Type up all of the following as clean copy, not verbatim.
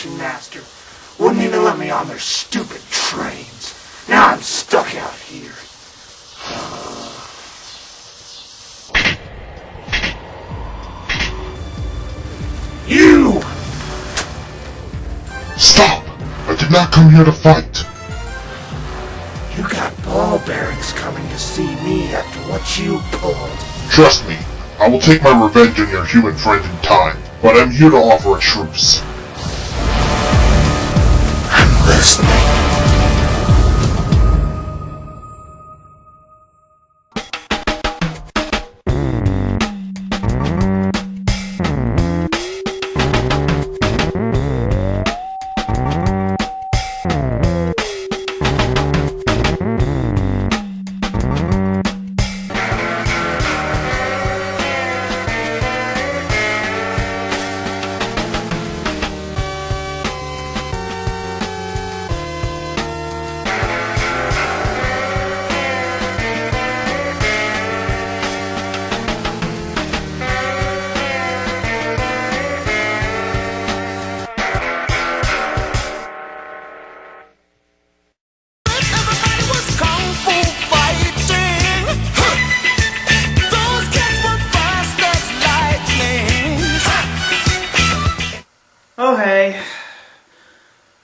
action master. Wouldn't even let me on their stupid trains. Now I'm stuck out here. You! Stop! I did not come here to fight. You got ball bearings coming to see me after what you pulled. Trust me, I will take my revenge on your human friend in time, but I'm here to offer a truce. I'm listening. Oh hey,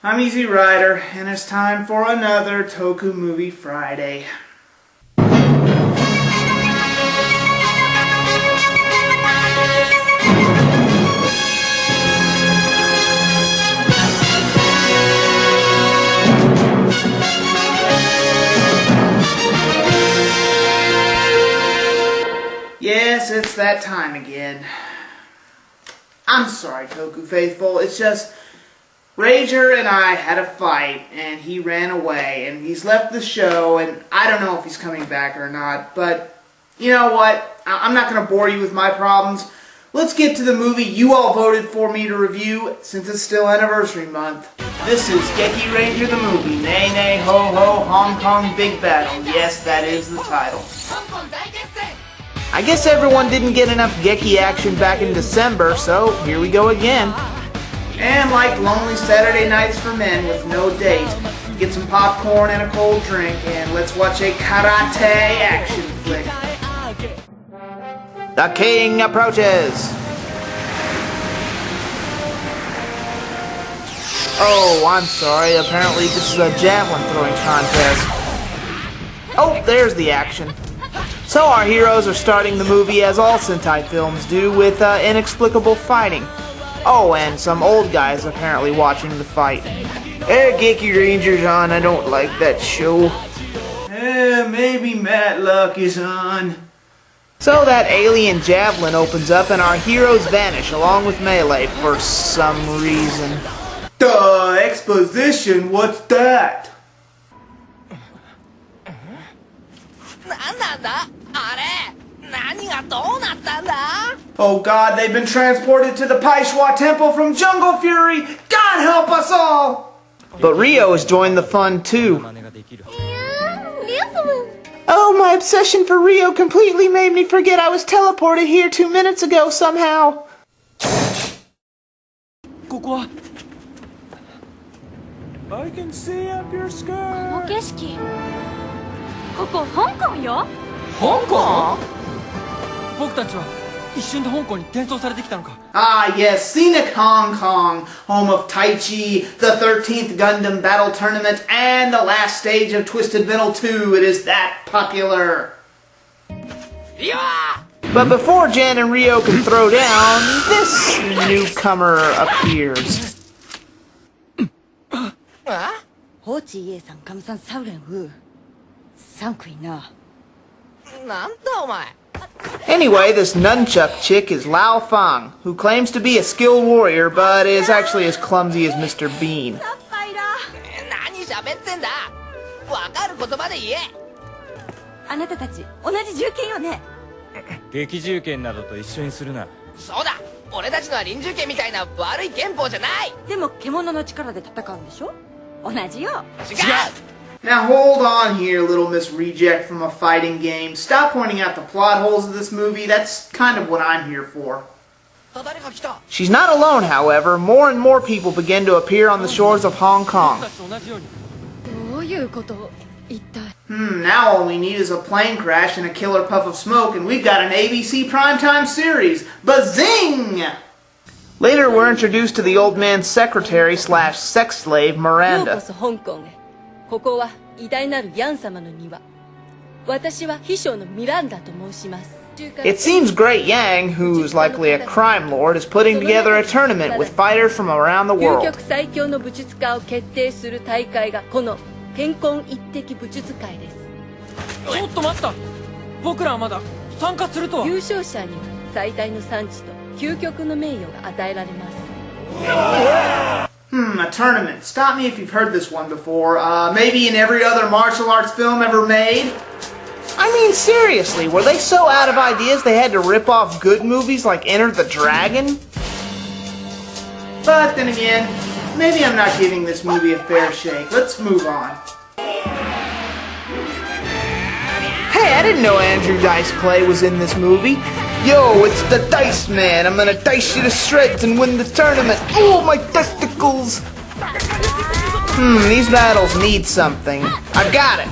I'm Easy Rider, and it's time for another Toku Movie Friday. Yes, it's that time again. I'm sorry, Toku Faithful, it's just Rager and I had a fight, and he ran away, and he's left the show, and I don't know if he's coming back or not, but you know what? I'm not going to bore you with my problems. Let's get to the movie you all voted for me to review, since it's still anniversary month. This is Gekiranger the movie, Nay Nay Ho Ho Hong Kong Big Battle. Yes, that is the title. I guess everyone didn't get enough Geki action back in December, so here we go again. And like lonely Saturday nights for men with no date, get some popcorn and a cold drink, and let's watch a karate action flick. The king approaches! Oh, I'm sorry, apparently this is a javelin throwing contest. Oh, there's the action. So our heroes are starting the movie as all Sentai films do, with inexplicable fighting. Oh, and some old guys apparently watching the fight. Hey, Gekiranger's on, I don't like that show. Maybe Matlock is on. So that alien javelin opens up and our heroes vanish along with Melee for some reason. Duh, exposition, what's that? Oh god, they've been transported to the Paishwa Temple from Jungle Fury! God help us all! But Rio has joined the fun too. Oh, my obsession for Rio completely made me forget I was teleported here 2 minutes ago somehow. I can see up your skirt. Hong Kong? Ah yes, scenic Hong Kong, home of Tai Chi, the 13th Gundam Battle Tournament, and the last stage of Twisted Metal 2. It is that popular. But before Jan and Rio can throw down, this newcomer appears. Anyway, this nunchuck chick is Lao Fang, who claims to be a skilled warrior, but is actually as clumsy as Mr. Bean. Now hold on here, little Miss Reject from a fighting game. Stop pointing out the plot holes of this movie. That's kind of what I'm here for. She's not alone, however. More and more people begin to appear on the shores of Hong Kong. Now all we need is a plane crash and a killer puff of smoke, and we've got an ABC primetime series. Bazing! Later, we're introduced to the old man's secretary slash sex slave, Miranda. It seems Great Yang, who's likely a crime lord, is putting together a tournament with fighters from around the world. A tournament. Stop me if you've heard this one before. Maybe in every other martial arts film ever made? I mean, seriously, were they so out of ideas they had to rip off good movies like Enter the Dragon? But then again, maybe I'm not giving this movie a fair shake. Let's move on. Hey, I didn't know Andrew Dice Clay was in this movie. Yo, it's the Dice Man. I'm gonna dice you to shreds and win the tournament. Oh, my testicles! These battles need something. I've got it.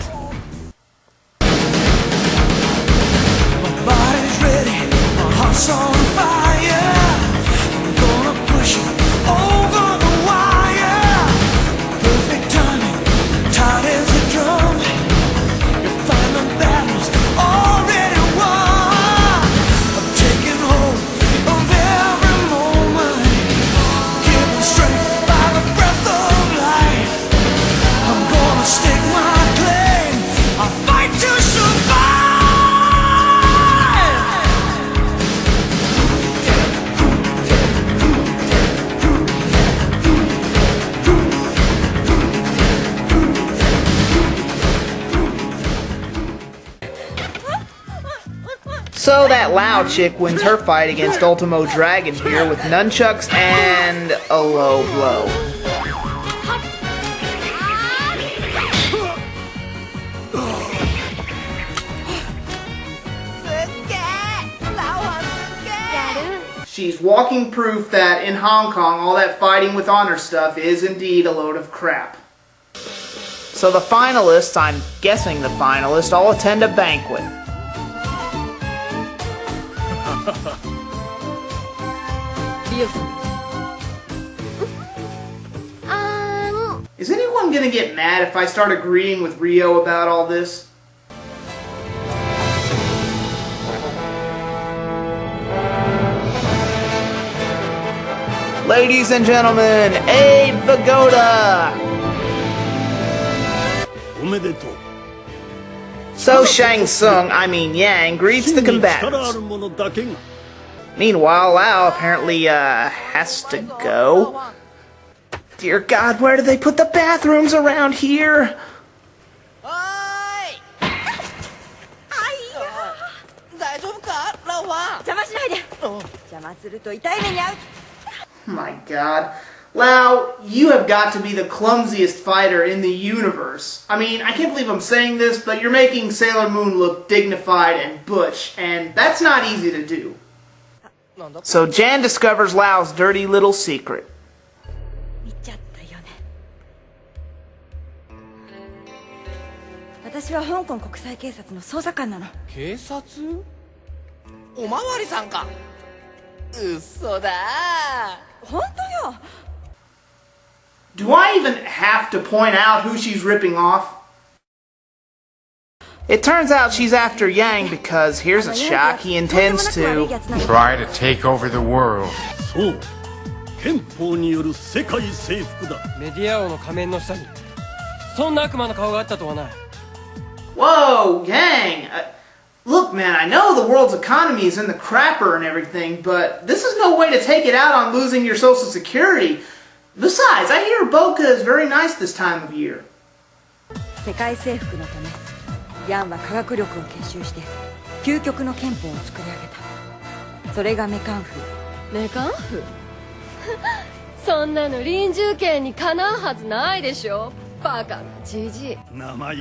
Heart's on fire. I'm gonna push it over the wire. Perfect timing, tight as a drum. You'll find the battle's already won. I'm taking hold of every moment, given strength by the breath of life. I'm gonna stake my claim. I'll fight to survive. So that Lao chick wins her fight against Ultimo Dragon here with nunchucks and a low blow. She's walking proof that in Hong Kong all that fighting with honor stuff is indeed a load of crap. So the finalists, I'm guessing the finalists, all attend a banquet. Is anyone gonna get mad if I start agreeing with Rio about all this? Ladies and gentlemen, Abe Vigoda! So Shang Tsung, Yang, greets the combatants. Meanwhile, Lao apparently, has to go. Dear God, where do they put the bathrooms around here? My God. Lao, you have got to be the clumsiest fighter in the universe. I can't believe I'm saying this, but you're making Sailor Moon look dignified and butch, and that's not easy to do. So Jan discovers Lao's dirty little secret. Do I even have to point out who she's ripping off? It turns out she's after Yang because, here's a shock, he intends to Try to take over the world. Whoa, Yang! Look, man, I know the world's economy is in the crapper and everything, but this is no way to take it out on losing your Social Security. Besides, I hear Boca is very nice this time of year.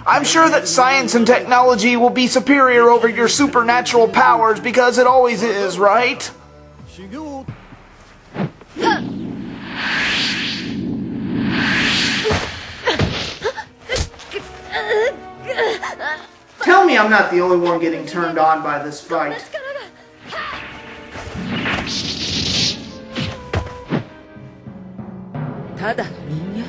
I'm sure that science and technology will be superior over your supernatural powers because it always is, right? me I'm not the only one getting turned on by this fight. ただの人間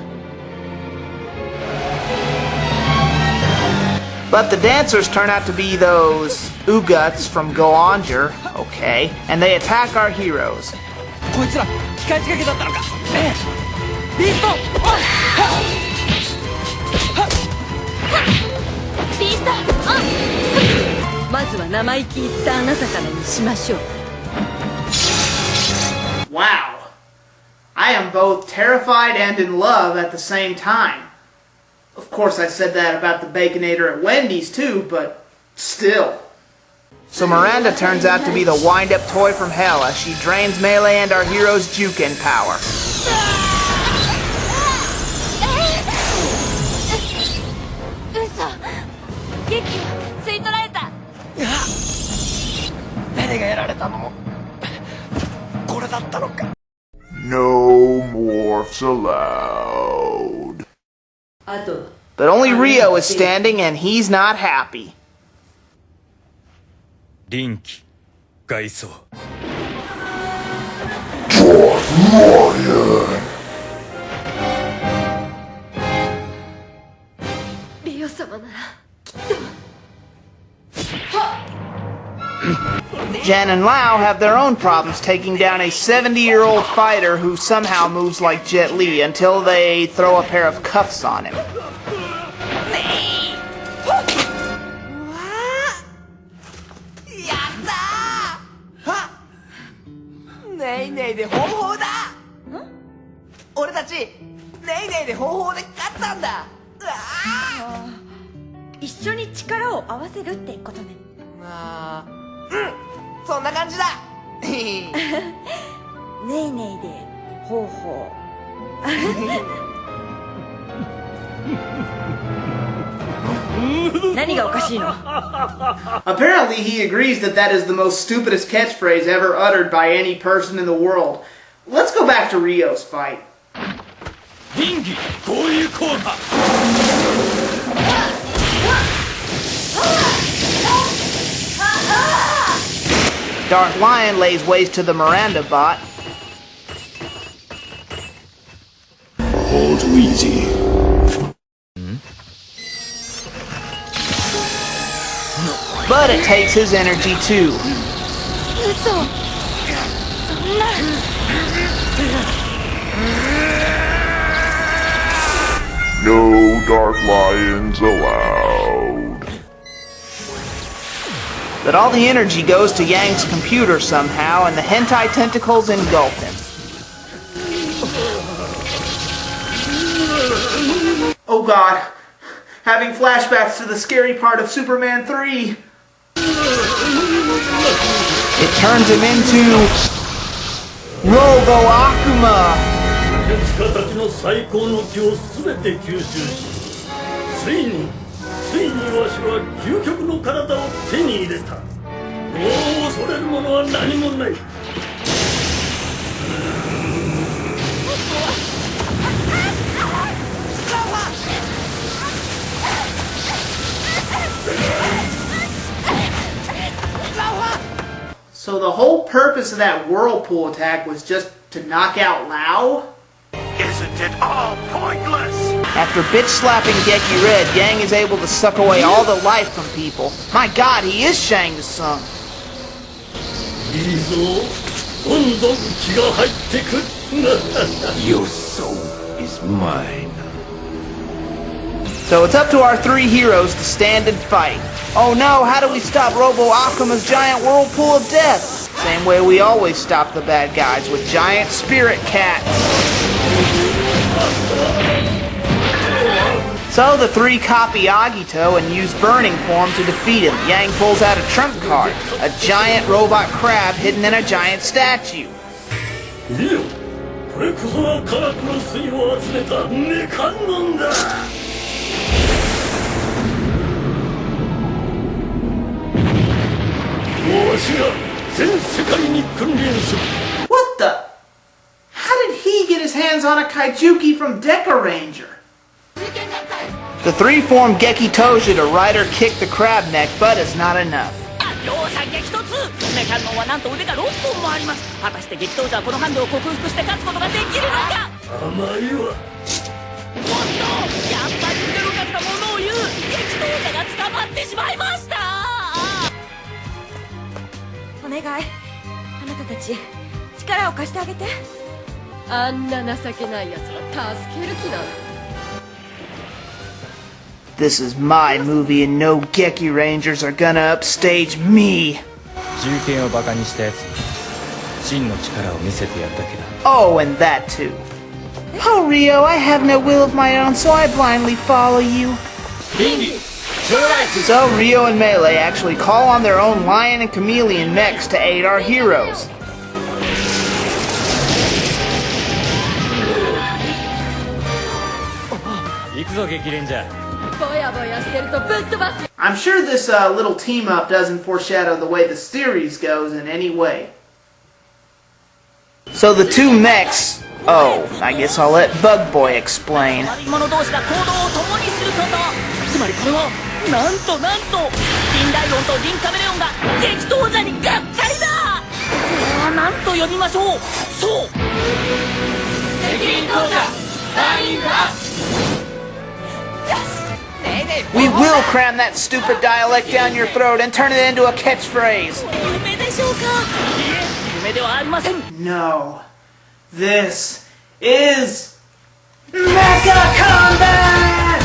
But the dancers turn out to be those Uguts from Gekiranger, okay, and they attack our heroes. こいつら機械仕掛けだったのかねえビーストビーストオンまずは生意気言ったあなたからにしましょう Wow. I am both terrified and in love at the same time. Of course, I said that about the Baconator at Wendy's too, but still. So Miranda turns out to be the wind-up toy from hell as she drains Melee and our hero's Jyuken power. 嘘劇を吸い取られた誰がやられたのもこれだったのか No morphs allowed. あと But only Rio is standing and he's not happy. 臨機外装 リオ様なら Jen and Lao have their own problems taking down a 70-year-old fighter who somehow moves like Jet Li until they throw a pair of cuffs on him. ネイネイで方法だ俺たちネイネイで方法で勝ったんだうわ一緒に力を合わせるってことねあそんな感じだねいねいでほうほう 何がおかしいの Apparently he agrees that that is the most stupidest catchphrase ever uttered by any person in the world. Let's go back to Rio's fight. 臨機合流効果 Darth Lion lays waste to the Miranda bot. All too easy. But it takes his energy too. 嘘そんな No dark lions allowed. But all the energy goes to Yang's computer somehow, and the hentai tentacles engulf him. Oh god. Having flashbacks to the scary part of Superman 3. It turns him into Robo Akuma. 鉄家たちの最高の気を全て吸収しついにわしは究極の体を手に入れたもう恐れるものは何もない So the whole purpose of that whirlpool attack was just to knock out Lao? Isn't it all pointless? After bitch slapping Geki Red, Yang is able to suck away all the life from people. My god, he is Shang Tsung. いいぞどんどん気が入ってく Your soul is mine. So it's up to our three heroes to stand and fight. Oh no, how do we stop Robo Akuma's giant whirlpool of death? Same way we always stop the bad guys, with giant spirit cats. So the three copy Agito and use burning form to defeat him. Yang pulls out a trump card, a giant robot crab hidden in a giant statue. いいよこれこそが科学の粋を集めたメカノンだ What the? How did he get his hands on a Kaijuki from Gekiranger? The three form Geki Toja to Ryder kick the crab neck, but it's not enough. 両者激突メカノンはなんと腕が6本もあります。果たして激闘者はこのハンデを克服して勝つことができるのか。甘いわ。おっと、やっぱり腕のかったものを言う。激闘者が捕まってしまいました。お願い、あなたたち力を貸してあげて。あんな情けない奴ら助ける気なの。This is my movie and no Gekirangers are gonna upstage me. 銃剣をバカにしたやつに真の力を見せてやるだけだ。 Oh, and that too. Oh, Rio, I have no will of my own, so I blindly follow you. So Rio and Melee actually call on their own lion and chameleon mechs to aid our heroes. I'm sure this little team-up doesn't foreshadow the way the series goes in any way. So the two mechs... Oh, I guess I'll let Bug Boy explain. 者同士が行動を共にすること。つまりこれはなんとリンライオンとリンカメレオンが激闘者に合体だ。これは何と呼びましょう。そう敵リン闘者ラインアップ。 We will cram that stupid dialect down your throat and turn it into a catchphrase. No. This is Mecha Combat!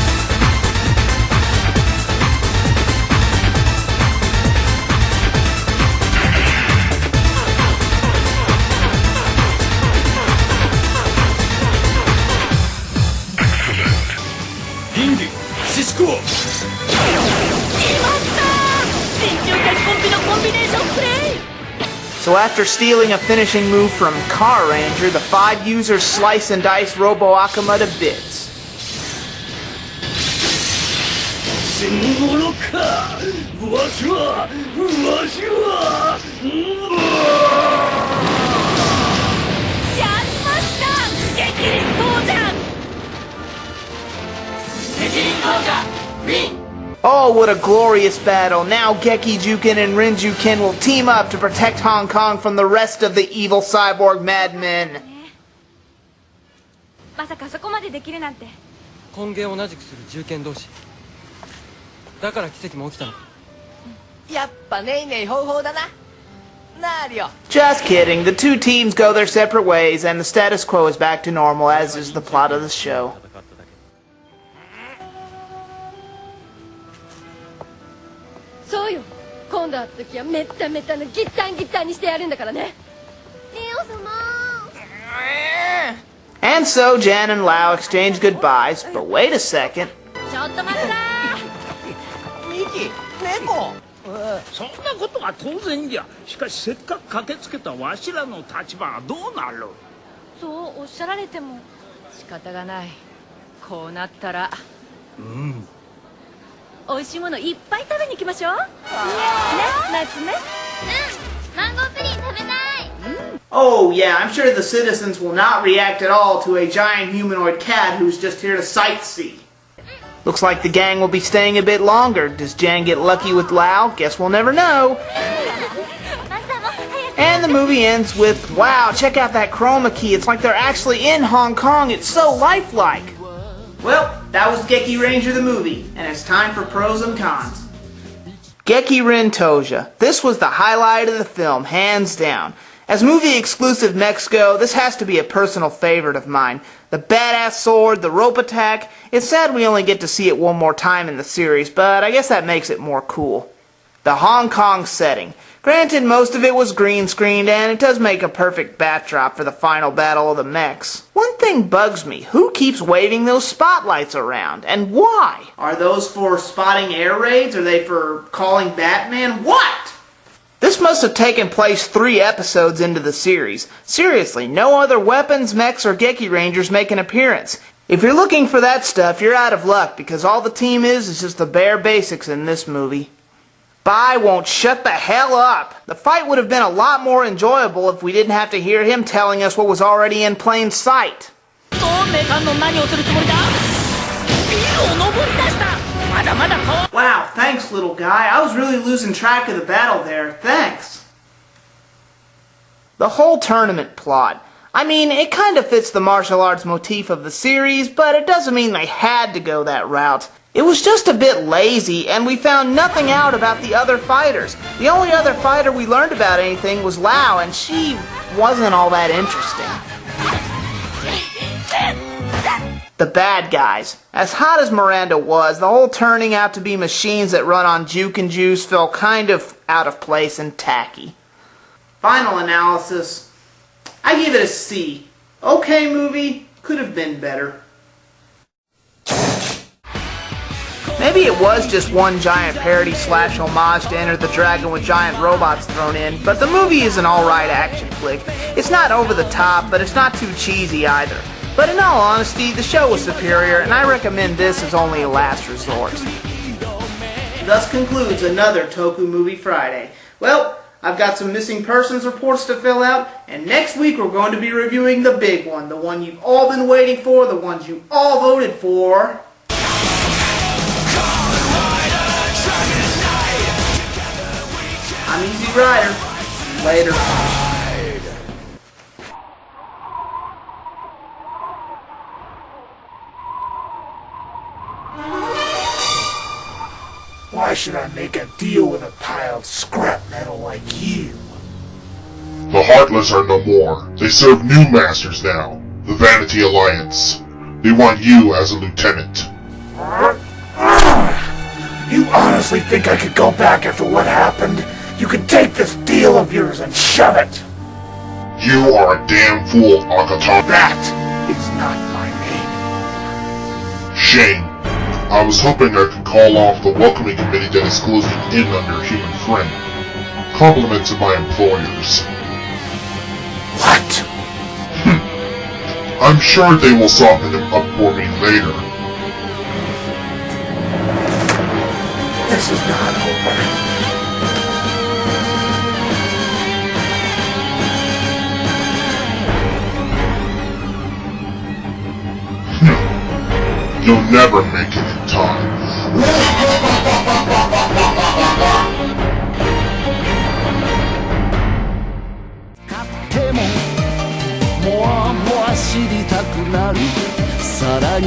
So after stealing a finishing move from Car Ranger, the 5 users slice and dice Robo Akuma to bits. Oh, what a glorious battle! Now Geki, Jyuken, and Rin Jyuken will team up to protect Hong Kong from the rest of the evil cyborg madmen. まさかそこまでできるなんて。根源を同じくする銃剣同士。だから奇跡も起きたのか。やっぱネイネイ方法だな。なあリオ。 Just kidding. The two teams go their separate ways, and the status quo is back to normal, as is the plot of the show. そうよ。今度会った時はめっためたのギッタンギッタンにしてやるんだからね。レオ様。And so Jan and Lau exchange goodbyes, but wait a second. ちょっと待ったミキ、猫。そんなことは当然じゃ。しかしせっかく駆けつけたわしらの立場はどうなる。そうおっしゃられても仕方がない。こうなったら。美味しいものいっぱい食べに行きましょう。ね、夏ね。マンゴープリン食べたい。Oh yeah, I'm sure the citizens will not react at all to a giant humanoid cat who's just here to sightsee. Looks like the gang will be staying a bit longer. Does Jan get lucky with Lau? Guess we'll never know. And the movie ends with, wow, check out that chroma key. It's like they're actually in Hong Kong. It's so lifelike. Well, that was Gekiranger the movie, and it's time for pros and cons. Gekirin Toja. This was the highlight of the film, hands down. As movie-exclusive mechs go, this has to be a personal favorite of mine. The badass sword, the rope attack. It's sad we only get to see it one more time in the series, but I guess that makes it more cool. The Hong Kong setting. Granted, most of it was green screened, and it does make a perfect backdrop for the final battle of the mechs. One thing bugs me. Who keeps waving those spotlights around, and why? Are those for spotting air raids? Are they for calling Batman? What? This must have taken place 3 episodes into the series. Seriously, no other weapons, mechs, or Gekirangers make an appearance. If you're looking for that stuff, you're out of luck, because all the team is just the bare basics in this movie. Bai won't shut the hell up. The fight would have been a lot more enjoyable if we didn't have to hear him telling us what was already in plain sight. メカンの何をするつもりだ。ビル Wow, thanks, little guy. I was really losing track of the battle there. Thanks. The whole tournament plot. I mean, it kind of fits the martial arts motif of the series, but it doesn't mean they had to go that route. It was just a bit lazy, and we found nothing out about the other fighters. The only other fighter we learned about anything was Lao, and she wasn't all that interesting. The bad guys. As hot as Miranda was, the whole turning out to be machines that run on Jyuken juice felt kind of out of place and tacky. Final analysis. I give it a C. Okay movie, could have been better. Maybe it was just one giant parody / homage to Enter the Dragon with giant robots thrown in, but the movie is an alright action flick. It's not over the top, but it's not too cheesy either. But in all honesty, the show was superior, and I recommend this as only a last resort. Thus concludes another Toku Movie Friday. Well, I've got some missing persons reports to fill out, and next week we're going to be reviewing the big one, the one you've all been waiting for, the ones you all voted for. I'm Easy Rider. Later. Why should I make a deal with a pile of scrap metal like you? The Heartless are no more. They serve new masters now, the Vanity Alliance. They want you as a lieutenant. You honestly think I could go back after what happened? You can take this deal of yours and shove it! You are a damn fool, Akata. That is not my name. Shame. I was hoping I could call off the welcoming committee that is closing in on your human friend. Compliments of my employers. What? I'm sure they will soften him up for me later. This is not over. You'll never make it in time. もわもわ知りたくなるさらに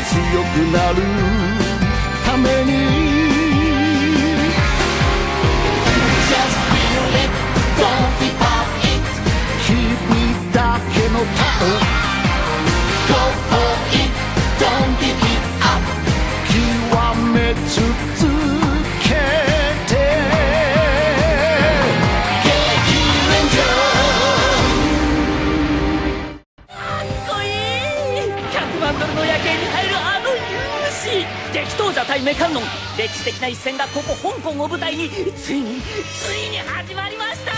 強くなるために Just feel it, don't be off it 君だけのタオ Go for it, don't give it up 極め続けて激闘者対メカンノン歴史的な一戦がここ香港を舞台についに始まりました。